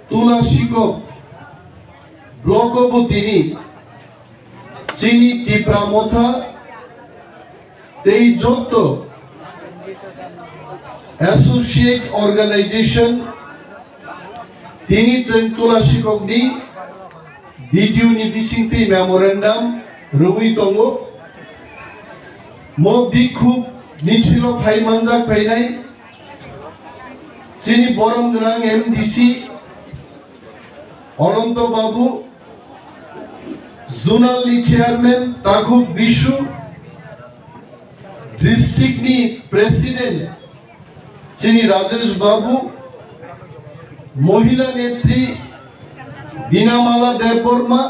তুলা শিকক ব্লকবতিনি চিনি টিপ্রা মথা তেই যত অ্যাসোসিয়েট অর্গানাইজেশন তিনি जों तुला शिककनि भिडिअनि बिसिंथि मेमोरेन्डाम रुबुइ दङो मो बिखु निचिल फाइमानजाक फाइनाय चिनि बरम गोनां एमडिसि अनंत बाबु जोनालनि चेयारमैन ताकु बिशु डिस्ट्रिक्टनि प्रेसिडेंट चिनि राजेश बाबु महिला नेत्री बीनामाला देवबर्मा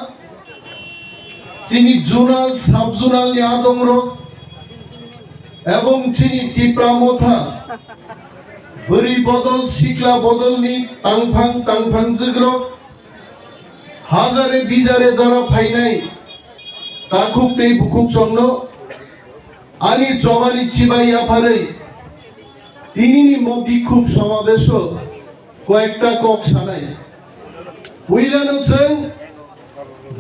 चिनी जोनाल सब जोनाल आदमर एवं चिनी टिप्रा मथा बरी बदल सिक्ला बदलनि तांफां जोग्र हाजारे बिजारे जरा फाइनाय ताकुक तै बुकुक संनो आनी जबानि चिबाई आफारै तिनिनि म बिखुब समावेश কয়েকটা কক সানাই উইলানো जों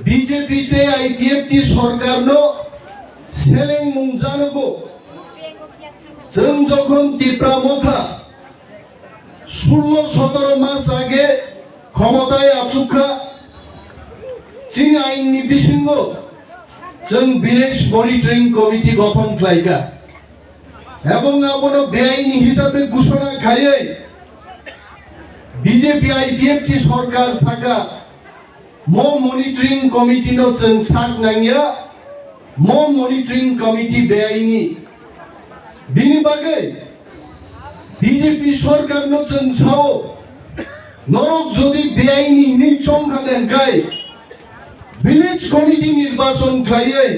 বিজেপি তে আইপিএফটি সরকার নো সেলেং মুং জানাগো जों যখন টিপ্রা মথা 16-17 মাস আগে ক্ষমতায় আছুখা চিনি আইননি বিসঙ্গ जों ভিলেজ মনিটরিং কমিটি গঠন খাইকা এবং আপনো বেআইনি হিসাবে ঘোষণা খাইয়ে बीजेपी आईपीएफ की सरकार साका मो मॉनिटरिंग कमिटी नो जों साक नांगिया मो मॉनिटरिंग कमिटी बेआईनी बिनि बागै बीजेपी सरकार नो जों साओ नरक जदि बेआईनी निचम खादेंखाय विलेज कमिटी निर्वाचन खायै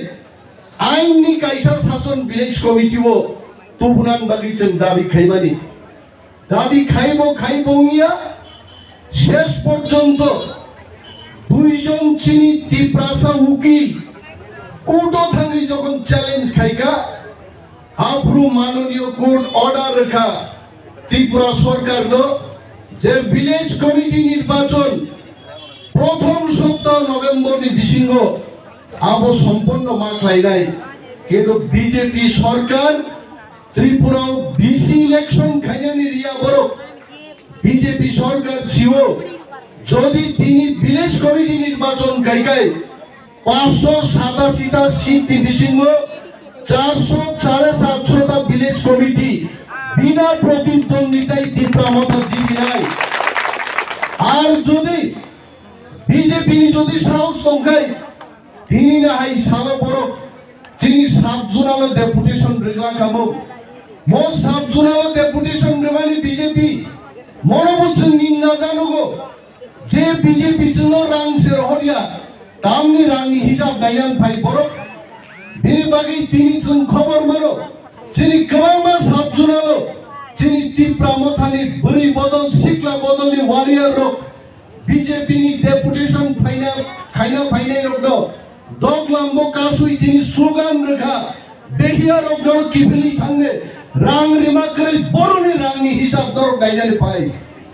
आईननि कायसा शासन विलेज कमिटी वो तुबुनान बागै जों दाबि खायबानि दाबि खाइबोंगिया शेष पर्यन्त दुइजन चिनी तिप्रासा उकिल कोर्टो थांगै जखन चैलेंज खाइका आफ्रु माननीय कोर्ट अर्डार रेखा त्रिपुरा सरकार नो जे विलेज कमिटी निर्वाचन प्रथम सप्ताह नवेम्बर नि बिसिंग आबो सम्पन्न मा खाइनाय किन्तु बीजेपी सरकार त्रिपुरा बीसी इलेक्शन खाइनानि रिया बरो बीजेपी सरकार छिओ जदि तिनी विलेज कमिटी निर्वाचन खाइकाय 587टा सीट बिसिंग 400-450टा विलेज कमिटी बिना प्रतिद्वंदिताय टिप्रा मथा जितिनाय आर जदि बीजेपी नि जदि साहस दंखाय तिनी ना हाय सालो बरो तिनी 7 जुनाल डेपुटेशन रिगा खामो मो 7 जुनाल डेपुटेशन रेमानि बीजेपी मनोबुजों निन्दा जानुगो जे बीजेपी जों रां सेरहरिया दामनि रांनि हिसाब नायनान फाय बरो बिनि बागै तिनि जों खबर मानो जिनि गोबां साबजुनालो जिनि टिप्रा मथानि बोरै बदल सिक्ला बदलनि वारियर रो बीजेपी नि डेपुटेशन फाइनाय रगदो दगलामबो कासुइ तिनि स्लोगान रेखा देहिया रगदो किफिलि थांगे रां रिमाखै बर'नि रांनि हिसाब दर नायनानै फाय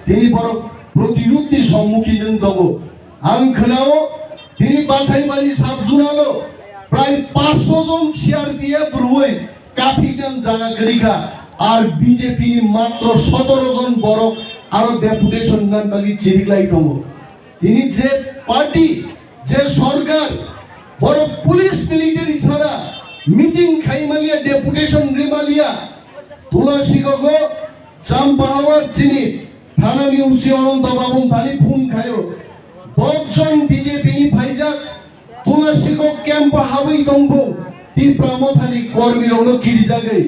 तिनि बर' प्रतिरुपनि सम्मुखीन दङ आं खोनाओ तिनि बासाइबारि साबजुनालो प्राय 500 जन सीआरपीएफ रुवै काफिदान जाना गरिखा आर बीजेपी नि मात्र 17 जन बर' आरो डेपुटेशन नान बागि चिरिक्लाई दङ तिनि जे पार्टी जे सरकार बर' पुलिस मिलिटारि सारा मीटिंग खाइमालिया डेपुटेशन रिमालिया तुला शिकको चाम्पाहावर चिनी थानानि उसी अनंत बाबु थानी फुन खायो 10 जन बीजेपी नि फाइजाक तुला शिकक क्याम्प हाबै दंबो टिप्रा मथानि कर्मीरनो किरिजागै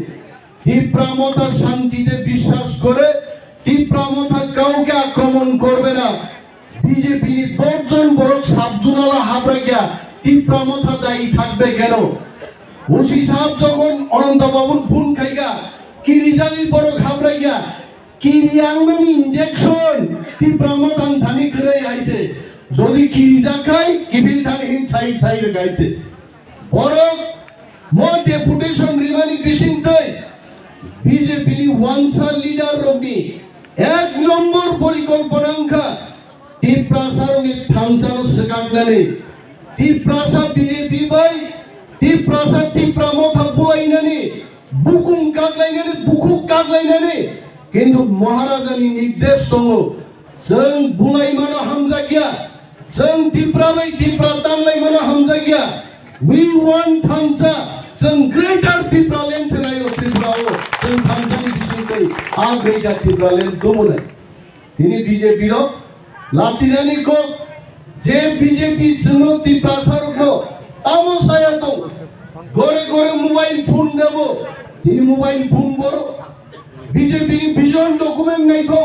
टिप्रा मथा शांतिते विश्वास करे टिप्रा मथा काउके आक्रमण करबे ना बीजेपी नि 10 जन बड़ साबजुनाला हाबरागिया टिप्रा मथा दायी थाकबे केन ओसी साहब जखन अनंत बाबुर फुन खाइगा किरिजाली बड़ घाबरागिया किरियांगनि इंजेक्शन टिप्रा मथान थानि गरै आइते जदि किरिजाखाय किबिल थानि हिन साइड गाइते बरं मो डेपुटेशन रिमानि बिसिंथै बीजेपी नि वांसा लीडर रबि 1 number Tiprasa ni thamsano sekagnani Tiprasa BJP bai Tiprasa Tipramotha buainani bukum kaglainani bukuk kaglainani কিন্তু মহারাজানি নির্দেশ সহ जों बुलाइमानो हामजागिया जों तिप्राबाय तिप्रा तानलाइमानो हामजागिया we want थामसा जों ग्रेटर तिप्रा लेन सेनायो त्रिपुराओ जों थामसानि बिसुंखै आ ग्रेटर तिप्रा लेन दमोन তিনি বিজেপির লাচিরানিকো যে বিজেপি জন্য তিপ্রাসারকো তামসায়া তো ঘরে ঘরে মোবাইল ফোন দেব তিনি মোবাইল ফোন বড় বিজেপি ভিজন ডকুমেন্ট নাই তো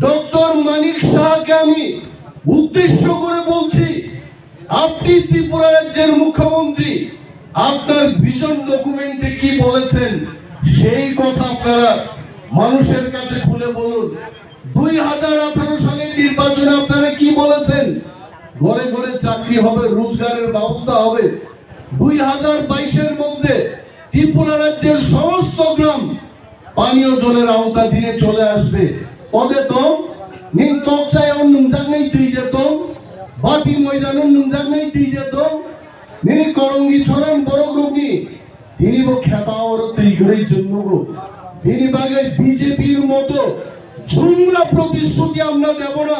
ডক্টর মানিক শাহকে আমি উদ্দেশ্য করে বলছি আপনি ত্রিপুরা রাজ্যের মুখ্যমন্ত্রী আপনার ভিজন ডকুমেন্টে কি বলেছেন সেই কথা আপনারা মানুষের কাছে খুলে বলুন 2018 সালের নির্বাচনে আপনারা কি বলেছেন ঘরে ঘরে চাকরি হবে রোজগারের ব্যবস্থা হবে 2022 এর মধ্যে ত্রিপুরা রাজ্যের সমস্ত গ্রাম পানীয় জলের আওতাধীনে চলে আসবে পদে তো নিন তকচায় অনুজাগনাই তুই যেত বাতি ময়দান অনুজাগনাই তুই যেত নিনি করঙ্গি ছড়ান বড় গ্রুপনি তিনি বো খেতাওর তুই ঘরেই জন্ম গো তিনি বাগে বিজেপির মতো ঝুমলা প্রতিশ্রুতি আমরা দেব না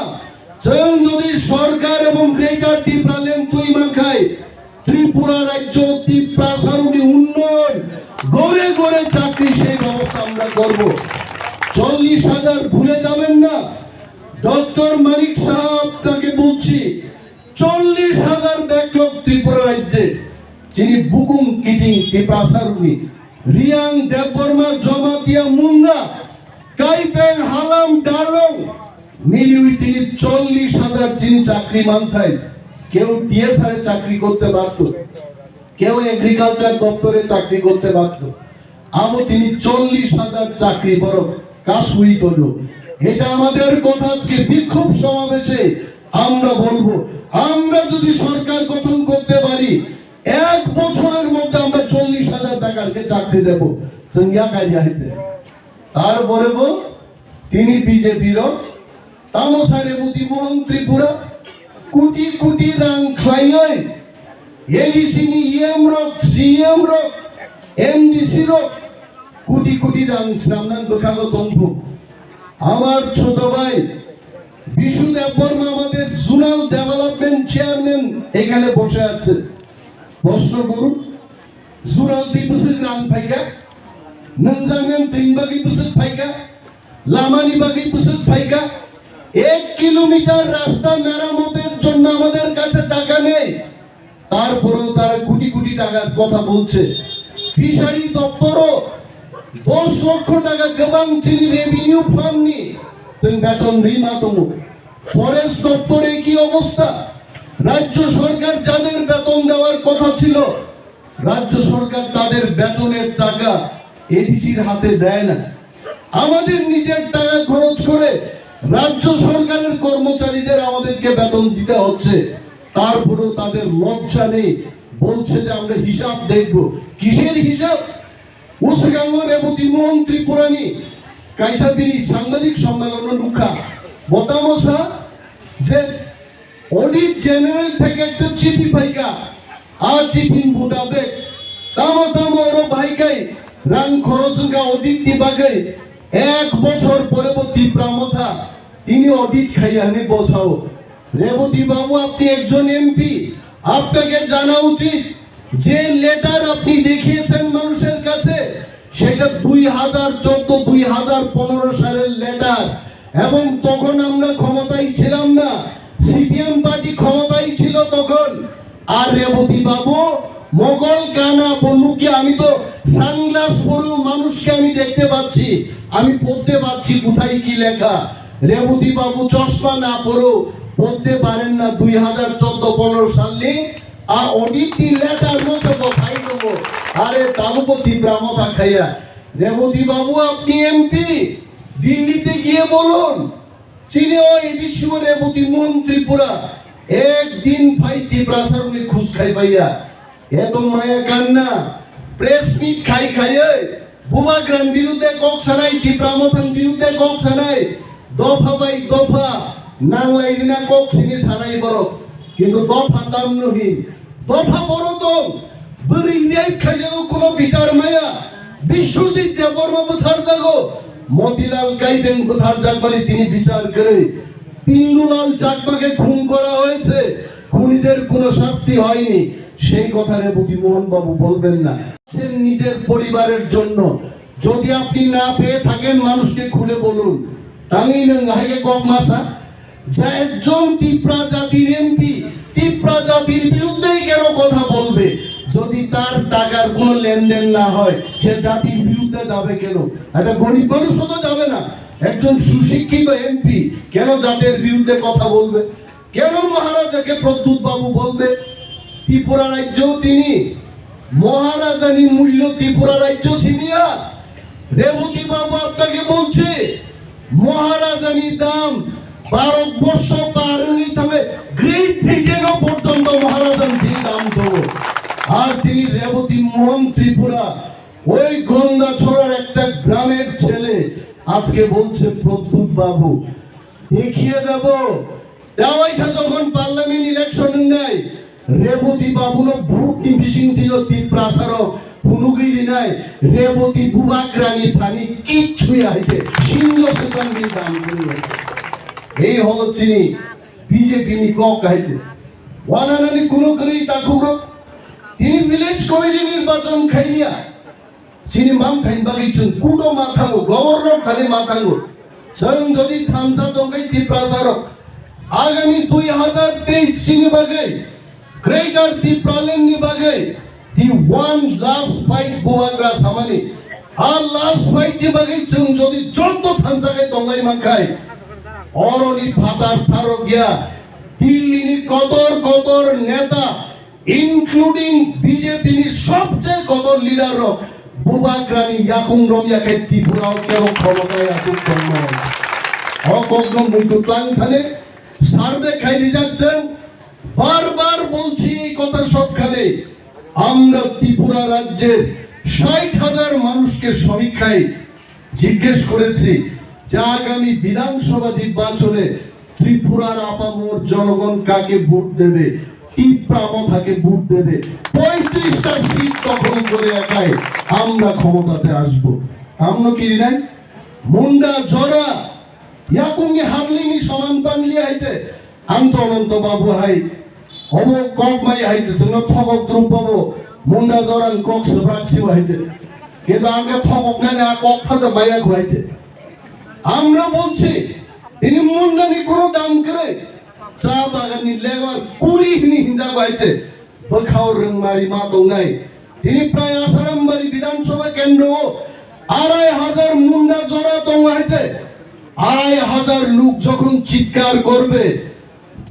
স্বয়ং যদি সরকার এবং গ্রেটার ত্রিপুরা লেন তুই মাখায় ত্রিপুরা রাজ্য তিপ্রাসারুনি উন্নয়ন গড়ে গড়ে চাকরি সেই ব্যবস্থা আমরা করব 40,000 ভুলে যাবেন না ডক্টর মানিক সাহেব তাকে বলছি 40,000 ব্যাকলগ ত্রিপুরা রাজ্যে যিনি বুকুম কিটিং তিপ্রাসারুনি রিয়াং দেববর্মা জমাতিয়া মুন্ডা কাইপেং হালাম ডালং মিলিয়ে তিনি 40,000 যিনি চাকরি মানথায় কেউ টিএসআর চাকরি করতে পারত কেউ এগ্রিকালচার দপ্তরে চাকরি করতে পারত আমও তিনি 40,000 চাকরি বড় কাশুই করলো এটা আমাদের কথা আজকে বিক্ষোভ সমাবেশে আমরা বলবো আমরা যদি সরকার গঠন করতে পারি এক বছরের মধ্যে আমরা 40,000 বেকারকে চাকরি দেব সংজ্ঞা কাজে হইতে তারপরে তিনি বিজেপির তামসারে বুদ্ধি মোহন ত্রিপুরা কোটি কোটি রাং খাইয় এডিসিনি ইএম রক সিএম রক এমডিসি রক কোটি কোটি রাং সামনান দোকানো দম্ভু আমার ছোট ভাই বিশুদেব বর্মা আমাদের জোনাল ডেভেলপমেন্ট চেয়ারম্যান এখানে বসে আছে প্রশ্ন করুন জোনাল দিবসের রাং ফাইকা নংজাঙ্গান তিনবাগি বসে ফাইকা লামানি বাগি বসে ফাইকা 1 কিলোমিটার রাস্তা মেরামতের জন্য আমাদের কাছে টাকা নেই তারপরেও তারা কোটি কোটি টাকার কথা বলছে ফিশারি দপ্তরও 10 লক্ষ টাকা গবাং চিনি রেভিনিউ ফান্ড নি তুমি বেতন রিমা তমু ফরেস্ট দপ্তরে কি অবস্থা রাজ্য সরকার যাদের বেতন দেওয়ার কথা ছিল রাজ্য সরকার তাদের বেতনের টাকা এডিসির হাতে দেয় না আমাদের নিজের টাকা খরচ করে রাজ্য সরকারের কর্মচারীদের আমাদেরকে বেতন দিতে হচ্ছে তারপরেও তাদের লজ্জা নেই বলছে যে আমরা হিসাব দেখব কিসের হিসাব উসগাঙ্গ রেবতী মোহন ত্রিপুরানি কাইসা তিনি সাংবাদিক সম্মেলন লুকা বতামসা যে অডিট জেনারেল থেকে একটা চিঠি পাইকা আর চিঠিন মোতাবেক তামো তামো ওর ভাইকাই রাং খরচকা অডিট দিবাগে 1 বছর পরবর্তী প্রামথা তিনি অডিট খাইয়ানি বসাও রেবতী বাবু আপনি একজন এমপি আপনাকে জানা উচিত যে লেটার আপনি দেখিয়েছেন মানুষের কাছে সেটা 2014-2015 সালের লেটার এবং তখন আমরা ক্ষমতায় ছিলাম না সিপিএম পার্টি ক্ষমতায় ছিল তখন আর রেবতী বাবু মোগল কানা বলুকি আমি তো সানগ্লাস পরেও মানুষকে আমি দেখতে পাচ্ছি আমি পড়তে পারছি কোথায় কি লেখা রেবতী বাবু চশমা না পরেও পড়তে পারেন না 2014-15 সালে আর অডিট লেটার মতো কোথায় দেবো আরে তালুপতি ব্রাহ্মণা খাইয়া রেবতী বাবু আপনি এমপি দিল্লিতে গিয়ে বলুন চীনে ওই বিশ্ব রেবতী মোহন ত্রিপুরা একদিন ভাই তিপ্রাসার উনি খুশ খাই ভাইয়া এত মায়া কান্না প্রেস মিট খাই খাইয়ে বুবা গ্রাম বিরুদ্ধে কক সানাই তিপ্রামথান বিরুদ্ধে কক সানাই দফা বাই দফা নাংলাই দিনা কক সিনি সানাই বড় কিন্তু দফা দাম নহিন দফা বড় তো বরি ন্যায় খাইও কোনো বিচার মায়া বিশ্বজিৎ দেববর্মা বুথার জাগো মতিলাল গাইবেন বুথার জাগবারে তিনি বিচার করে পিন্নুলাল চাকমাকে খুন করা হয়েছে খুনিদের কোনো শাস্তি হয়নি সেই কথা রেবতী মোহন বাবু বলবেন না নিজের পরিবারের জন্য যদি আপনি না পেয়ে থাকেন মানুষকে খুলে বলুন তাই নাহিকে কক মাসা যে একজন তিপ্রা জাতির এমপি তিপ্রা জাতির বিরুদ্ধেই কেন কথা বলবে যদি তার টাকার কোনো লেনদেন না হয় সে জাতির বিরুদ্ধে যাবে কেন একটা গরিব মানুষও তো যাবে না একজন সুশিক্ষিত এমপি কেন জাতির বিরুদ্ধে কথা বলবে কেন মহারাজাকে প্রদ্যুৎ বাবু বলবে ত্রিপুরা রাজ্য তিনি মহারাজানি মূল্য ত্রিপুরা রাজ্য সিনিয়া রেবতী বাবু আপনাকে বলছে মহারাজানি দাম ভারতবর্ষ পারুনি তবে গ্রেট ব্রিটেনও পর্যন্ত মহারাজানি দাম দেবো আর তিনি রেবতী মোহন ত্রিপুরা ওই গন্ডা ছড়ার একটা গ্রামের ছেলে আজকে বলছে প্রদ্যুৎ বাবু দেখিয়ে দেব দেওয়াইছা যখন পার্লামেন্ট ইলেকশন নাই রেবতী বাবুনো ভোট মিশিং দিল তিপ্রাসার পুনুগিরি নাই রেবতী বুবাগ্রানি থানি কিচ্ছুই আইছে সিংহ সুকাঙ্গি দাম করে এই হলো চিনি বিজেপি নি কক আইছে ওয়ানানানি কোনো করেই তাকুরো তিনি ভিলেজ কমিটি নির্বাচন খাইয়া চিনি মাম থাইন বাগিছুন কুটো মাথাঙ্গো গভর্নর থানি মাথাঙ্গো স্বয়ং যদি থামসা দঙ্গাই তিপ্রাসার আগামী 2023 চিনি বাগে গ্রেটার ত্রিপুরালেন নি বাগে দি ওয়ান লাস্ট ফাইট বুবাগ্রা সামানি আর লাস্ট ফাইট নি বাগে চুন যদি যত থামসাকে দঙ্গাই মাখাই অরনি ফাটার সারক গিয়া দিল্লিনি কদর নেতা ইনক্লুডিং বিজেপি সবচেয়ে কদর লিডার বুবাগ্রানি ইয়াকুং রমিয়াকে ত্রিপুরাও কেন ক্ষমতায় আসুক সম্মান অকগ্ন মুক্ত প্লান খানে সার্ভে খাইলে যাচ্ছেন বারবার বলছি এই কথা সবখানে আমরা ত্রিপুরা রাজ্যের 60,000 মানুষকে সমীক্ষায় জিজ্ঞেস করেছি যে আগামী বিধানসভা নির্বাচনে ত্রিপুরার আপামর জনগণ কাকে ভোট দেবে ত্রিপ্রামথাকে ভোট দেবে 35টা সিট দখল করে একাই আমরা ক্ষমতাতে আসব আমরা কি নাই মুন্ডা জরা ইয়াকুঙ্গি হারলিনি সমান পানলি আইছে আন্ত অনন্ত বাবু হাই হব কক মাই আইছে তুমি থবক দ্রুপ পাবো মুন্ডা জরান কক সব্রাক্ষি হইছে কিন্তু আমরা থবক না না কক ফাজা মাইয়া হইছে আমরা বলছি তিনি মুন্ডানি কোনো দাম করে চা বাগানি লেবার কুড়ি হিন্দা হইছে বখাও রংমারি মা তো নাই তিনি প্রায় আসারামবাড়ি বিধানসভা কেন্দ্র 2,500 মুন্ডা জরা তো হইছে 2,500 লোক যখন চিৎকার করবে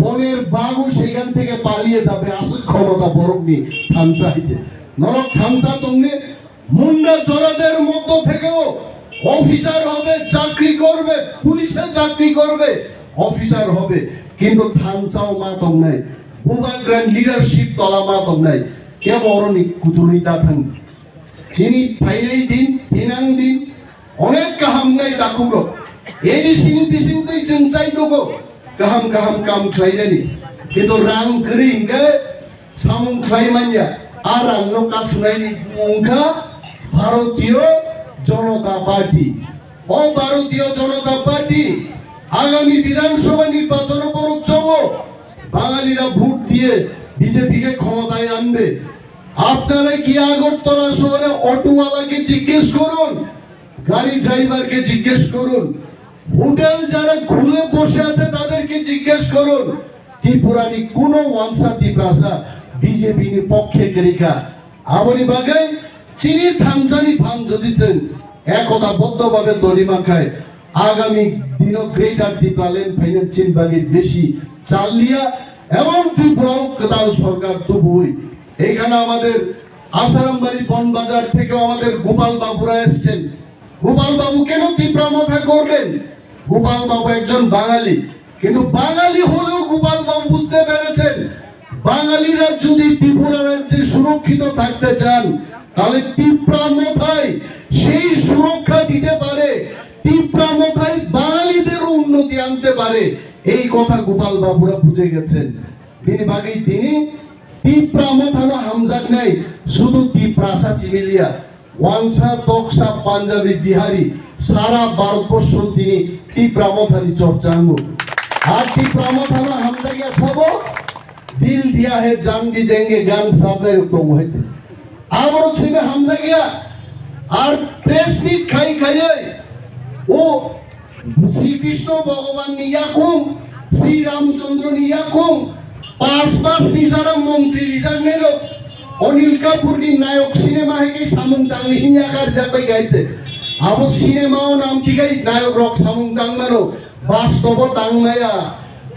বনের বাঘও সেখান থেকে পালিয়ে যাবে আসল ক্ষমতা বরংনি থামসা হইছে নরক থামসা তঙ্গে মুন্ডা জরাদের মধ্য থেকেও অফিসার হবে চাকরি করবে পুলিশে চাকরি করবে অফিসার হবে কিন্তু থামসাও মাতম নাই বুবাগ্রান লিডারশিপ তলা মাতম নাই কে বরনি কুতুরিটা থাম চিনি ফাইনাই দিন ফিনাং দিন অনেক কাহাম নাই তাকুরো এডি সিং বিসিং তুই চিনচাই তোগো কাহাম কাম খাইলানি কিন্তু রাং করিং গে সামুং খাইমানিয়া আর রাং কাসুনাইনি মুংখা ভারতীয় জনতা পার্টি ও ভারতীয় জনতা পার্টি আগামী বিধানসভা নির্বাচন পরোচ্ছব বাঙালিরা ভোট দিয়ে বিজেপিকে ক্ষমতায় আনবে আপনারা কি আগরতলা শহরে অটোওয়ালাকে জিজ্ঞেস করুন গাড়ি ড্রাইভারকে জিজ্ঞেস করুন হোটেল যারা খুলে বসে আছে তাদেরকে জিজ্ঞেস করুন ত্রিপুরানি কোন ওয়ানসা তিপ্রাসা বিজেপি নি পক্ষে কেরিকা আবরি বাগাই চিনি থামসানি ফান যদিছেন একতা বদ্ধভাবে দরিমা খায় আগামী দিন গ্রেটার ত্রিপুরালেন ফাইন্যান্সিয়াল বাগের বেশি চালিয়া এবং ত্রিপুরাও কাতাল সরকার তবুই এখানে আমাদের আসারামবাড়ি বনবাজার থেকে আমাদের গোপাল বাবুরা এসেছেন গোপাল বাবু কেন ত্রিপুরা মাথা করবেন গোপাল বাবু একজন বাঙালি কিন্তু বাঙালি হলেও গোপাল বাবু বুঝতে পেরেছেন বাঙালিরা যদি ত্রিপুরা রাজ্যে সুরক্ষিত থাকতে চান তাহলে ত্রিপুরা মাথায় সেই সুরক্ষা দিতে পারে টিপ্রা মাথায় বাঙালিদের উন্নতি আনতে পারে, এই কথা গোপাল বাবুরা বুঝে গেছেন। তিনি টিপ্রা মাথানো হামজাক নাই, শুধু টিপ্রাসা সিভিলিয়া ওয়ানসা তকসা পাঞ্জাবি বিহারি সারা ভারতবর্ষ তিনি টিপ্রা মাথানি চর্চা আনবো। আর টিপ্রা মাথানো হামজাকিয়া সব দিল দিয়া হে জান দি দেंगे গান সাবলাই উত্তম হইতে আবারও ছিল হামজাকিয়া। আর প্রেস মিট খাইয়ে ও শ্রীকৃষ্ণ ভগবান নিয়াকুম শ্রীরামচন্দ্র নিয়াকুম পাঁচ নিজারা মন্ত্রী রিজার্ভ নেল অনিল কাপুর নি নায়ক সিনেমা হেকে সামুংতাং হিয়াকার যাবে গাইতে আবো সিনেমাও নাম ঠিকাই নায়ক রক সামুংতাং মানো বাস্তব টাংমায়া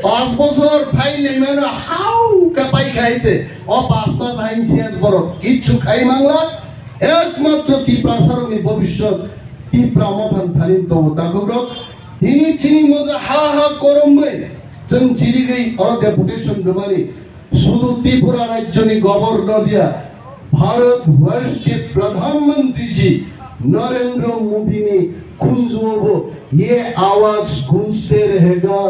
5 বছর ফাইনাই মানো হাউ কাপাই খাইছে ও 5 মাস আইন ছিয়াস বড় কিচ্ছু খাই মাংলা একমাত্র টিপ্রাসার ভবিষ্যৎ টিপ্রা মাথান থালিন তো তাগরক তিনি চিনি মজা হা হা করমবে जों जिरिगै और डेपुटेशन रमानी शुद्ध त्रिपुरा राज्य गवर्नर दिया भारत वर्ष के प्रधानमंत्री जी नरेंद्र मोदी ने कुंजोबो ये आवाज गूंजते रहेगा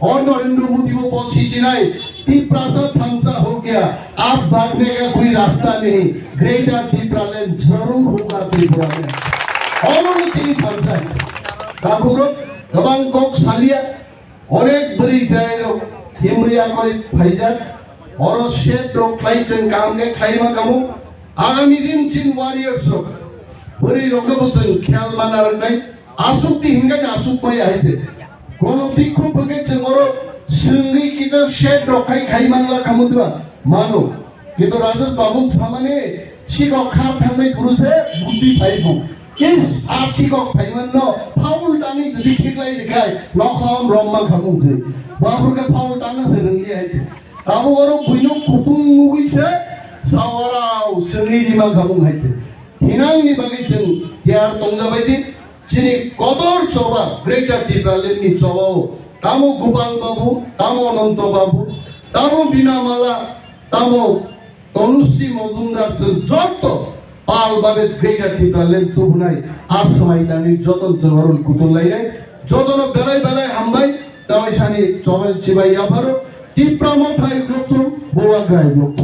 और नरेंद्र मोदी को पहुंची चिनाई तिप्रासा थांसा हो गया आप भागने का कोई रास्ता नहीं ग्रेटर तिप्रालैंड जरूर होगा त्रिपुरा में और चिनी थांसा काकुरो गबां कोक सालिया অনেক বড়ি জায়গা হিমরিয়া করে ফাইজার और शेट रो क्लाइचन काम के खाइमा कामु आगामी दिन चिन वारियर्स रो बड़ी रोगबसन ख्याल मानार নাই আসুক্তি হিঙ্গাই আসুক পাই আইতে কোন বিক্ষোভ বগে চngoro সঙ্গী কিজা शेट रो খাই মানলা কামুদবা মানো কিন্তু রাজেশ বাবু সামনে শিকক খার থামে পুরুষে বুদ্ধি পাইবো किस आशिকক फाइमान न फाउल टानी जदि ठिकलाई देखाय नखलाम रम्मा खामुदे बाबुरके फाउल टाना से रंगली आइते ताबो गरो बुइनो कुतुम मुगिसे सावराव सङि दिमा खामुं हाइते हिनांनि बागै जों यार तंजाबायदि चिनि कदर चबा ग्रेटर तिप्रालेन्डनि चबाव तामो गोपाल बाबु तामो अनंत बाबु तामो बिनामाला तामो तनुश्री मजुमदार जत पाल बाबे ग्रेटर तिप्रालेन्ड तो बुनाई आसमाई दानि जतन जहरन कुतुलाई रे जतन बेलाय हामबाय तावैसानि चबाय चिबाय याफारो तिप्रा माथाय ग्रुप बोवा ग्राय ग्रुप